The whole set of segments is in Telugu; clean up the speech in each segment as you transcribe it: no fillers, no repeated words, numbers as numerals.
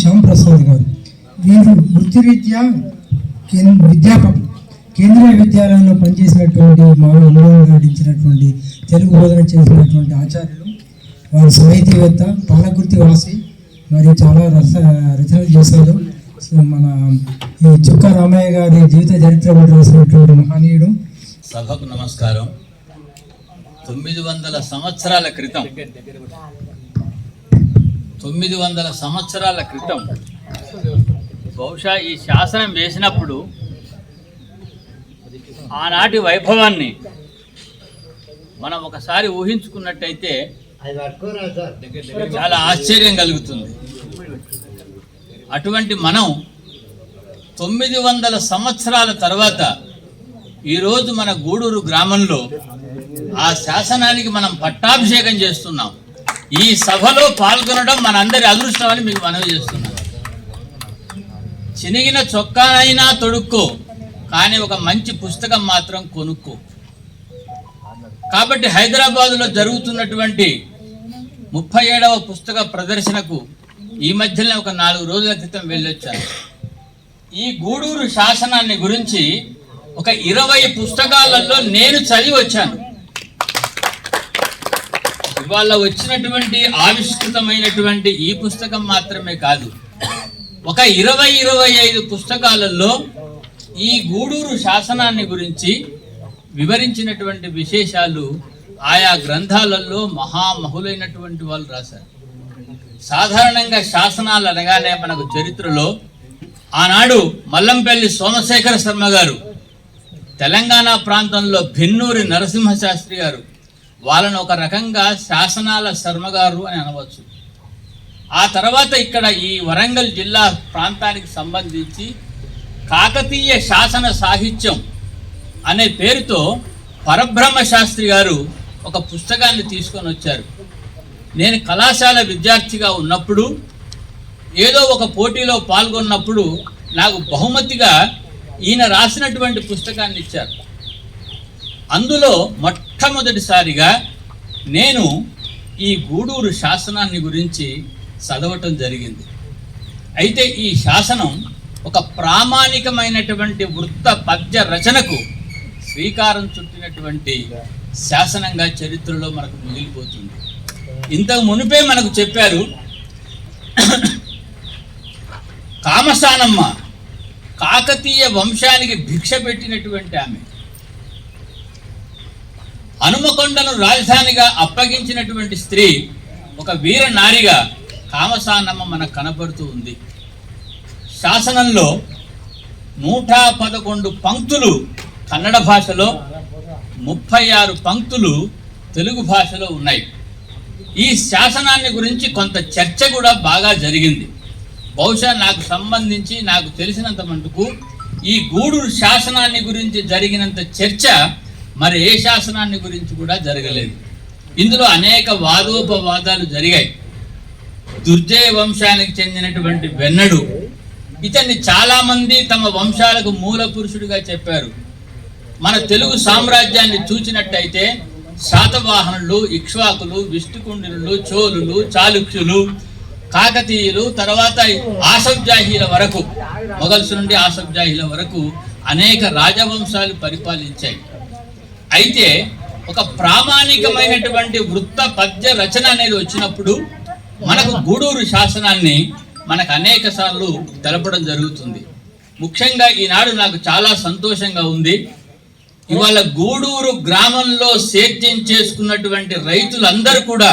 శ్యామ్ ప్రసాద్ గారు. వీరు వృత్తిరీత్యా కేంద్రీయ విద్యాలయంలో పనిచేసినటువంటి మానవ అనుభవం గడించినటువంటి తెలుగు బోధన చేసినటువంటి ఆచార్యులు. వారు సాహితీవేత్త, పాలకుర్తి వాసి, మరి చాలా రచనలు చేశారు. మన ఈ చుక్క రామయ్య గారి జీవిత చరిత్ర కూడా రాసినటువంటి మహనీయుడు. సభకు నమస్కారం. 900 సంవత్సరాల క్రితం 900 సంవత్సరాల క్రితం బహుశా ఈ శాసనం వేసినప్పుడు ఆనాటి వైభవాన్ని మనం ఒకసారి ఊహించుకున్నట్టయితే చాలా ఆశ్చర్యం కలుగుతుంది. అటువంటి మనం 900 సంవత్సరాల తర్వాత ఈరోజు మన గూడూరు గ్రామంలో ఆ శాసనానికి మనం పట్టాభిషేకం చేస్తున్నాం. ఈ సభలో పాల్గొనడం మనందరి అదృష్టం అని మీకు మనవి చేస్తున్నాం. చినిగిన చొక్కానైనా తొడుక్కో, కానీ ఒక మంచి పుస్తకం మాత్రం కొనుక్కో. కాబట్టి హైదరాబాదులో జరుగుతున్నటువంటి 37వ పుస్తక ప్రదర్శనకు ఈ మధ్యలో ఒక 4 రోజుల క్రితం వెళ్ళొచ్చాను. ఈ గూడూరు శాసనాన్ని గురించి ఒక 20 పుస్తకాలలో నేను చదివి వచ్చాను. ఇవాళ వచ్చినటువంటి ఆవిష్కృతమైనటువంటి ఈ పుస్తకం మాత్రమే కాదు, ఒక 20-25 పుస్తకాలలో ఈ గూడూరు శాసనాన్ని గురించి వివరించినటువంటి విశేషాలు ఆయా గ్రంథాలలో మహామహులైనటువంటి వాళ్ళు రాశారు. సాధారణంగా శాసనాలు అనగానే మనకు చరిత్రలో ఆనాడు మల్లంపల్లి సోమశేఖర శర్మ గారు, తెలంగాణ ప్రాంతంలో భిన్నూరి నరసింహశాస్త్రి గారు, వాళ్ళను ఒక రకంగా శాసనాల శర్మ గారు అని అనవచ్చు. ఆ తర్వాత ఇక్కడ ఈ వరంగల్ జిల్లా ప్రాంతానికి సంబంధించి కాకతీయ శాసన సాహిత్యం అనే పేరుతో పరబ్రహ్మ శాస్త్రి గారు ఒక పుస్తకాన్ని తీసుకొని వచ్చారు. నేను కళాశాల విద్యార్థిగా ఉన్నప్పుడు ఏదో ఒక పోటీలో పాల్గొన్నప్పుడు నాకు బహుమతిగా ఈయన రాసినటువంటి పుస్తకాన్ని ఇచ్చారు. అందులో మొట్టమొదటిసారిగా నేను ఈ గూడూరు శాసనాన్ని గురించి చదవటం జరిగింది. అయితే ఈ శాసనం ఒక ప్రామాణికమైనటువంటి వృత్త పద్య రచనకు శ్రీకారం చుట్టినటువంటి శాసనంగా చరిత్రలో మనకు మిగిలిపోతుంది. ఇంతకు మునిపే మనకు చెప్పారు, కామసానమ్మ కాకతీయ వంశానికి భిక్ష పెట్టినటువంటి ఆమె, హనుమకొండను రాజధానిగా అప్పగించినటువంటి స్త్రీ, ఒక వీర నారిగా కామసానమ్మ మనకు కనపడుతూ ఉంది. శాసనంలో 111 పంక్తులు కన్నడ భాషలో, 36 పంక్తులు తెలుగు భాషలో ఉన్నాయి. ఈ శాసనాన్ని గురించి కొంత చర్చ కూడా బాగా జరిగింది. బహుశా నాకు సంబంధించి నాకు తెలిసినంత మటుకు ఈ గూడూరు శాసనాన్ని గురించి జరిగినంత చర్చ మరి ఏ శాసనాన్ని గురించి కూడా జరగలేదు. ఇందులో అనేక వాదోపవాదాలు జరిగాయి. దుర్జయ వంశానికి చెందినటువంటి వెన్నడు, ఇతన్ని చాలామంది తమ వంశాలకు మూల పురుషుడిగా చెప్పారు. మన తెలుగు సామ్రాజ్యాన్ని చూచినట్టయితే శాతవాహనులు, ఇక్ష్వాకులు, విష్ణుకుండినులు, చోళులు, చాళుక్యులు, కాకతీయులు, తర్వాత ఆసబ్జాహీల వరకు, మొఘల్స్ నుండి ఆసబ్జాహీల వరకు అనేక రాజవంశాలు పరిపాలించాయి. అయితే ఒక ప్రామాణికమైనటువంటి వృత్త పద్య రచన అనేది వచ్చినప్పుడు మనకు గూడూరు శాసనాన్ని మనకు అనేక సార్లు తెలపడం జరుగుతుంది. ముఖ్యంగా ఈనాడు నాకు చాలా సంతోషంగా ఉంది. ఇవాళ గూడూరు గ్రామంలో సేద్యం చేసుకున్నటువంటి రైతులందరూ కూడా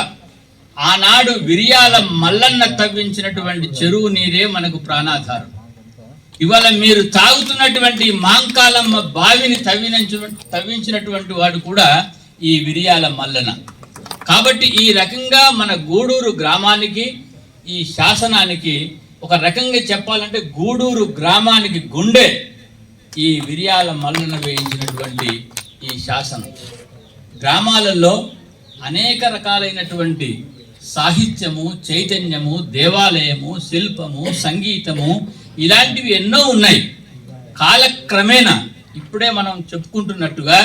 ఆనాడు విరియాల మల్లన్న తవ్వించినటువంటి చెరువు నీరే మనకు ప్రాణాధారం. ఇవాళ మీరు తాగుతున్నటువంటి మాంకాలమ్మ బావిని తవ్వించినటువంటి వాడు కూడా ఈ విరియాల మల్లన. కాబట్టి ఈ రకంగా మన గూడూరు గ్రామానికి, ఈ శాసనానికి ఒక రకంగా చెప్పాలంటే గూడూరు గ్రామానికి గుండె ఈ విరియాల మల్లన వేయించినటువంటి ఈ శాసనం. గ్రామాలలో అనేక రకాలైనటువంటి సాహిత్యము, చైతన్యము, దేవాలయము, శిల్పము, సంగీతము ఇలాంటివి ఎన్నో ఉన్నాయి. కాలక్రమేణా ఇప్పుడే మనం చెప్పుకుంటున్నట్టుగా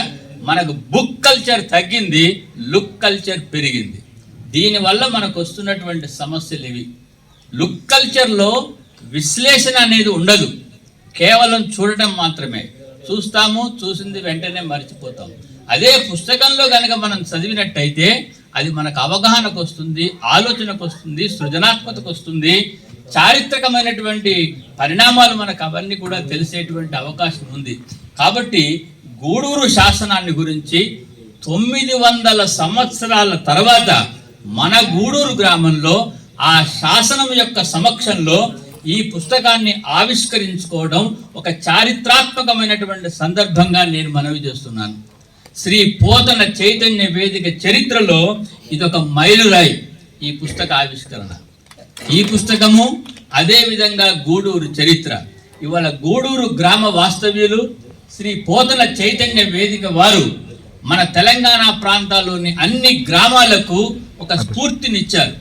మనకు బుక్ కల్చర్ తగ్గింది, లుక్ కల్చర్ పెరిగింది. దీనివల్ల మనకు వస్తున్నటువంటి సమస్యలు ఇవి. లుక్ కల్చర్లో విశ్లేషణ అనేది ఉండదు, కేవలం చూడటం మాత్రమే. చూస్తాము, చూసింది వెంటనే మర్చిపోతాం. అదే పుస్తకంలో కనుక మనం చదివినట్టయితే అది మనకు అవగాహనకు వస్తుంది, ఆలోచనకు వస్తుంది, సృజనాత్మకతకు వస్తుంది, చారిత్రకమైనటువంటి పరిణామాలు మనకు అవన్నీ కూడా తెలిసేటువంటి అవకాశం ఉంది. కాబట్టి గూడూరు శాసనాన్ని గురించి 900 సంవత్సరాల తర్వాత మన గూడూరు గ్రామంలో ఆ శాసనం యొక్క సమక్షంలో ఈ పుస్తకాన్ని ఆవిష్కరించుకోవడం ఒక చారిత్రాత్మకమైనటువంటి సందర్భంగా నేను మనవి చేస్తున్నాను. శ్రీ పోతన చైతన్య వేదిక చరిత్రలో ఇదొక మైలురాయి, ఈ పుస్తక ఆవిష్కరణ. ఈ పుస్తకము అదేవిధంగా గూడూరు చరిత్ర. ఇవాళ గూడూరు గ్రామ వాస్తవ్యులు శ్రీ పోతన చైతన్య వేదిక వారు మన తెలంగాణ ప్రాంతాల్లోని అన్ని గ్రామాలకు ఒక స్ఫూర్తినిచ్చారు.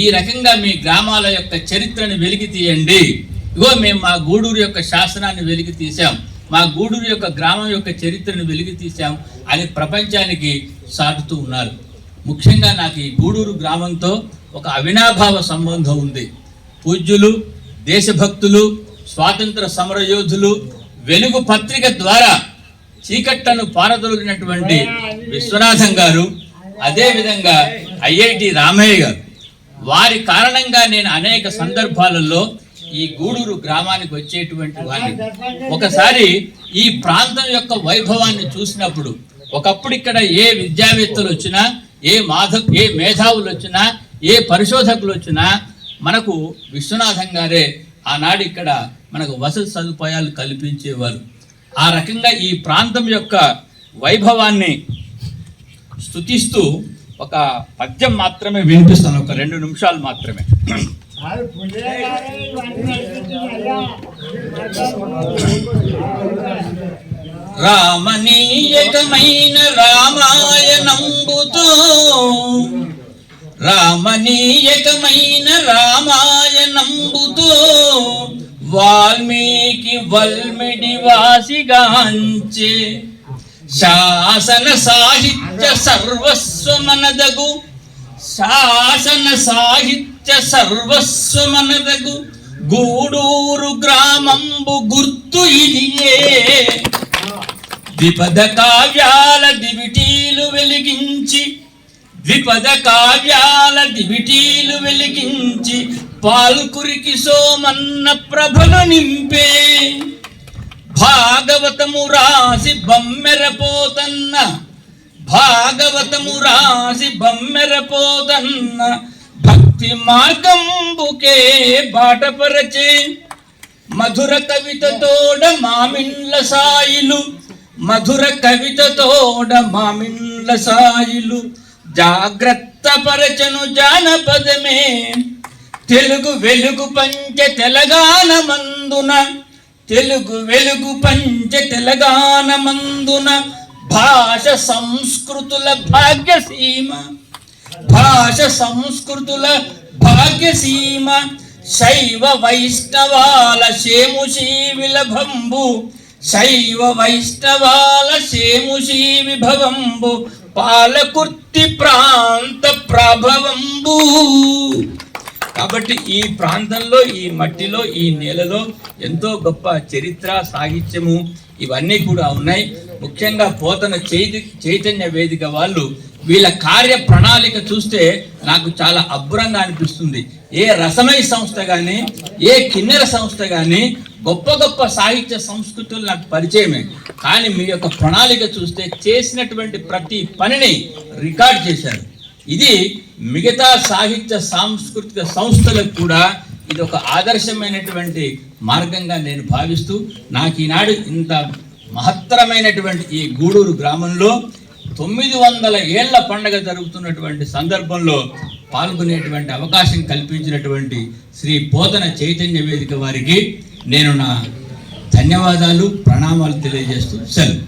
ఈ రకంగా మీ గ్రామాల యొక్క చరిత్రను వెలికి తీయండి, ఇగో మేము మా గూడూరు యొక్క శాసనాన్ని వెలికి తీసాం, మా గూడూరు యొక్క గ్రామం యొక్క చరిత్రను వెలికి తీసాం అని ప్రపంచానికి సాటుతూ ఉన్నారు. ముఖ్యంగా నాకు ఈ గూడూరు గ్రామంతో ఒక అవినాభావ సంబంధం ఉంది. పూజ్యులు, దేశభక్తులు, స్వాతంత్ర సమరయోధులు, వెలుగు పత్రిక ద్వారా చీకట్లను పారదొలిగినటువంటి విశ్వనాథం గారు, అదేవిధంగా ఐఐటి రామయ్య గారు, వారి కారణంగా నేను అనేక సందర్భాలలో ఈ గూడూరు గ్రామానికి వచ్చేటువంటి వాడిని. ఒకసారి ఈ ప్రాంతం యొక్క వైభవాన్ని చూసినప్పుడు, ఒకప్పుడు ఇక్కడ ఏ విద్యావేత్తలు వచ్చినా, ఏ మేధావులు వచ్చినా, ఏ పరిశోధకులు వచ్చినా మనకు విశ్వనాథం గారే ఆనాడు ఇక్కడ మనకు వసతి సదుపాయాలు కల్పించేవారు. ఆ రకంగా ఈ ప్రాంతం యొక్క వైభవాన్ని స్తుతిస్తూ ఒక పద్యం మాత్రమే వినిపిస్తాను, ఒక 2 నిమిషాలు మాత్రమే. రామనీయకమైన రామాయణంబుతో, రామనీయకమైన రామాయణంబుతో వాల్మీకి వల్మిడి వాసిగాంచే శాసన సాహిత్య సర్వస్వమనదగు, శాసన సాహిత్య సర్వస్వమనదగు గూడూరు గ్రామంబు గుర్తు ఇదియే. ద్విపద కావ్యాల దివిటీలు వెలిగించి, ద్విపద కావ్యాల దివిటీలు వెలిగించి పాల్కురికి సోమన్న ప్రభలు నింపే. భాగవతము రాసి బమ్మెరపోతన్న, భాగవతము రాసి బమ్మెరపోతన్న భక్తి మార్గంబుకే బాటపరచే. మధుర కవితతోడ మామిండ్ల సాయిలు, మధుర కవితతోడ మామిండ్ల సాయిలు జాగ్రత్త పరచను జానపదమే. తెలుగు వెలుగు పంచ తెలంగాణ మందున, తెలుగు వెలుగు పంచ తెలంగాణ మందున భాష సంస్కృతుల భాగ్యసీమ, భాష సంస్కృతుల భాగ్యసీమ. శైవ వైష్ణవాల శేముషీ విలభంబు, శైవ వైష్ణవాల శేముషీ విభవంబు పాలకుర్తి ప్రాంత ప్రభవంబు. కాబట్టి ఈ ప్రాంతంలో, ఈ మట్టిలో, ఈ నేలలో ఎంతో గొప్ప చరిత్ర, సాహిత్యము ఇవన్నీ కూడా ఉన్నాయి. ముఖ్యంగా పోతన చైతన్య వేదిక వాళ్ళు వీళ్ళ కార్య ప్రణాళిక చూస్తే నాకు చాలా అబ్బురంగా అనిపిస్తుంది. ఏ రసమై సంస్థ కానీ, ఏ కిన్నెర సంస్థ కానీ గొప్ప గొప్ప సాహిత్య సంస్కృతులు నాకు పరిచయమే, కానీ మీ యొక్క ప్రణాళిక చూస్తే చేసినటువంటి ప్రతి పనిని రికార్డ్ చేశారు. ఇది మిగతా సాహిత్య సాంస్కృతిక సంస్థలకు కూడా ఇది ఒక ఆదర్శమైనటువంటి మార్గంగా నేను భావిస్తూ, నాకు ఈనాడు ఇంత మహత్తరమైనటువంటి ఈ గూడూరు గ్రామంలో 900 ఏళ్ల పండగ జరుగుతున్నటువంటి సందర్భంలో పాల్గొనేటువంటి అవకాశం కల్పించినటువంటి శ్రీ పోతన చైతన్య వేదిక వారికి నేను నా ధన్యవాదాలు, ప్రణామాలు తెలియజేస్తూ సెలవు.